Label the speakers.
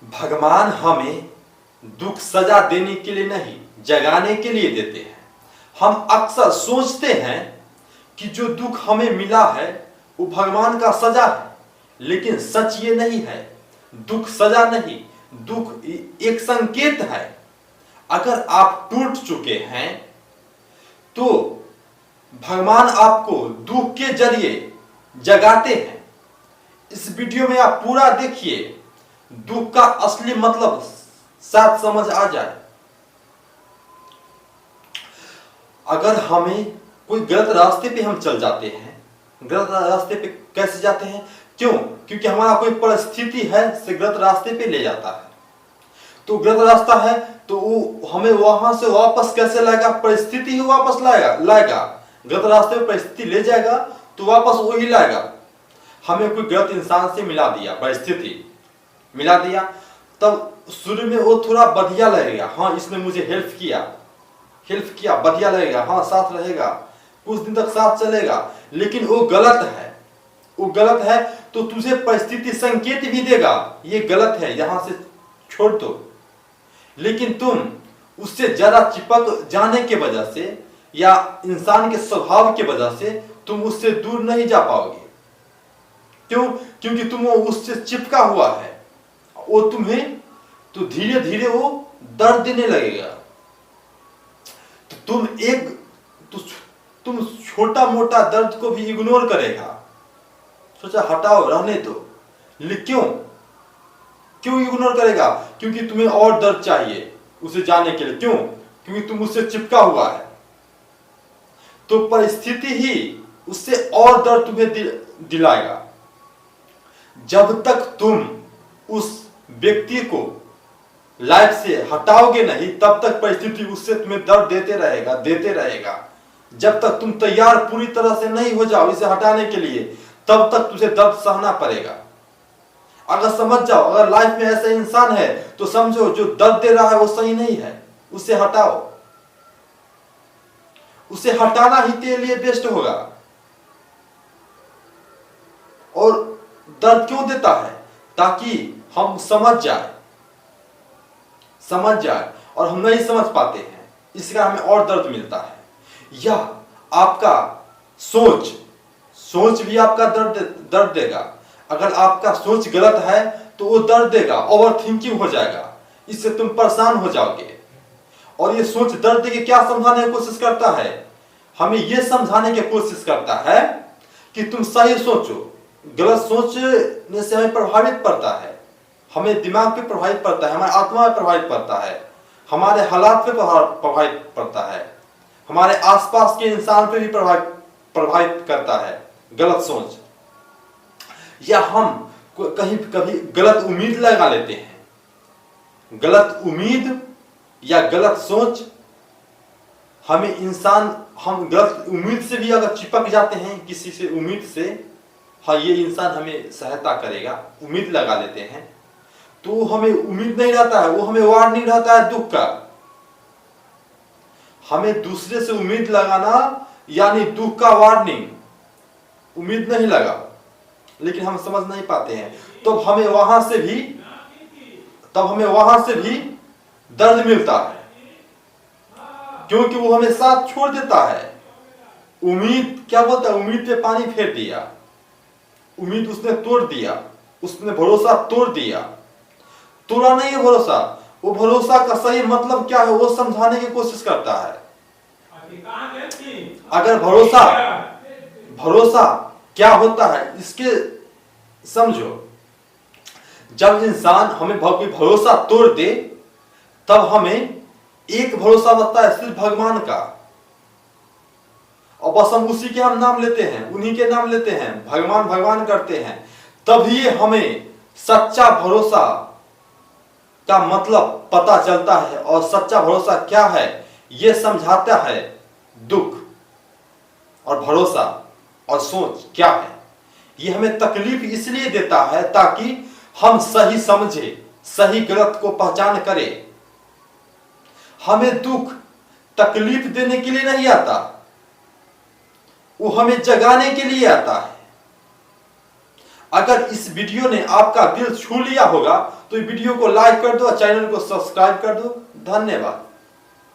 Speaker 1: भगवान हमें दुख सजा देने के लिए नहीं, जगाने के लिए देते हैं। हम अक्सर सोचते हैं कि जो दुख हमें मिला है वो भगवान का सजा है, लेकिन सच ये नहीं है। दुख सजा नहीं, दुख एक संकेत है। अगर आप टूट चुके हैं तो भगवान आपको दुख के जरिए जगाते हैं। इस वीडियो में आप पूरा देखिए, दुख का असली मतलब शायद समझ आ जाए। अगर हमें कोई गलत रास्ते पे हम चल जाते हैं, गलत रास्ते पे कैसे जाते हैं? क्यों? क्योंकि हमारा कोई परिस्थिति है से गलत रास्ते पे ले जाता है। तो गलत रास्ता है तो वो हमें वहां से वापस कैसे लाएगा? परिस्थिति ही वापस लाएगा। गलत रास्ते पे परिस्थिति ले जाएगा तो वापस वही लाएगा। हमें कोई गलत इंसान से मिला दिया, परिस्थिति मिला दिया, तब शुरू में वो थोड़ा बढ़िया लगेगा, हाँ इसने मुझे हेल्प किया, बढ़िया लगेगा, हाँ साथ रहेगा, कुछ दिन तक साथ चलेगा। लेकिन वो गलत है तो तुझे परिस्थिति संकेत भी देगा, ये गलत है, यहां से छोड़ दो। लेकिन तुम उससे ज्यादा चिपक जाने के वजह से या इंसान के स्वभाव के वजह से तुम उससे दूर नहीं जा पाओगे। क्यों? क्योंकि तुम वो उससे चिपका हुआ है, वो तुम्हें तो धीरे धीरे वो दर्द देने लगेगा। तो तुम छोटा मोटा दर्द को भी इग्नोर करेगा, सोचा हटाओ रहने दो। क्यों इग्नोर करेगा? क्योंकि तुम्हें और दर्द चाहिए उसे जाने के लिए। क्यों? क्योंकि तुम उससे चिपका हुआ है। तो परिस्थिति ही उससे और दर्द तुम्हें दिलाएगा। जब तक तुम उस व्यक्ति को लाइफ से हटाओगे नहीं, तब तक परिस्थिति उससे तुम्हें दर्द देते रहेगा। जब तक तुम तैयार पूरी तरह से नहीं हो जाओ इसे हटाने के लिए, तब तक तुझे दर्द सहना पड़ेगा। अगर समझ जाओ, अगर लाइफ में ऐसा इंसान है तो समझो जो दर्द दे रहा है वो सही नहीं है, उसे हटाओ। उसे हटाना ही तेरे लिए बेस्ट होगा। और दर्द क्यों देता है? ताकि हम समझ जाए, और हम नहीं समझ पाते हैं, इसका हमें और दर्द मिलता है। या आपका सोच भी आपका दर्द देगा। अगर आपका सोच गलत है तो वो दर्द देगा, ओवर थिंकिंग हो जाएगा, इससे तुम परेशान हो जाओगे। और ये सोच दर्द देके क्या समझाने की कोशिश करता है? हमें ये समझाने की कोशिश करता है कि तुम सही सोचो। गलत सोचने से हमें प्रभावित पड़ता है, हमें दिमाग पे प्रभावित पड़ता है, हमारे आत्मा पे प्रभावित पड़ता है, हमारे हालात पे प्रभावित पड़ता है, हमारे आसपास के इंसान पे भी प्रभावित करता है गलत सोच। या हम कभी गलत उम्मीद लगा लेते हैं। गलत उम्मीद या गलत सोच हम गलत उम्मीद से भी अगर चिपक जाते हैं किसी से, उम्मीद से, हाँ ये इंसान हमें सहायता करेगा, उम्मीद लगा लेते हैं, तो हमें उम्मीद नहीं रहता है, वो हमें वार्निंग रहता है दुख का। हमें दूसरे से उम्मीद लगाना यानी दुख का वार्निंग। उम्मीद नहीं लगा लेकिन हम समझ नहीं पाते हैं, तो हमें वहां से भी दर्द मिलता है, क्योंकि वो हमें साथ छोड़ देता है। उम्मीद क्या बोलता है? उम्मीद पे पानी फेर दिया, उम्मीद उसने तोड़ दिया, उसने भरोसा तोड़ दिया। तोड़ा नहीं है भरोसा, वो भरोसा का सही मतलब क्या है वो समझाने की कोशिश करता है। अगर भरोसा क्या होता है इसके समझो। जब इंसान हमें भरोसा तोड़ दे तब हमें एक भरोसा बचता है सिर्फ भगवान का, और बस हम उसी के नाम लेते हैं, उन्हीं के नाम लेते हैं, भगवान करते हैं। तभी हमें सच्चा भरोसा का मतलब पता चलता है। और सच्चा भरोसा क्या है ये समझाता है दुख, और भरोसा और सोच क्या है। ये हमें तकलीफ इसलिए देता है ताकि हम सही समझे, सही गलत को पहचान करें। हमें दुख तकलीफ देने के लिए नहीं आता, वो हमें जगाने के लिए आता है। अगर इस वीडियो ने आपका दिल छू लिया होगा तो वीडियो को लाइक कर दो और चैनल को सब्सक्राइब कर दो। धन्यवाद।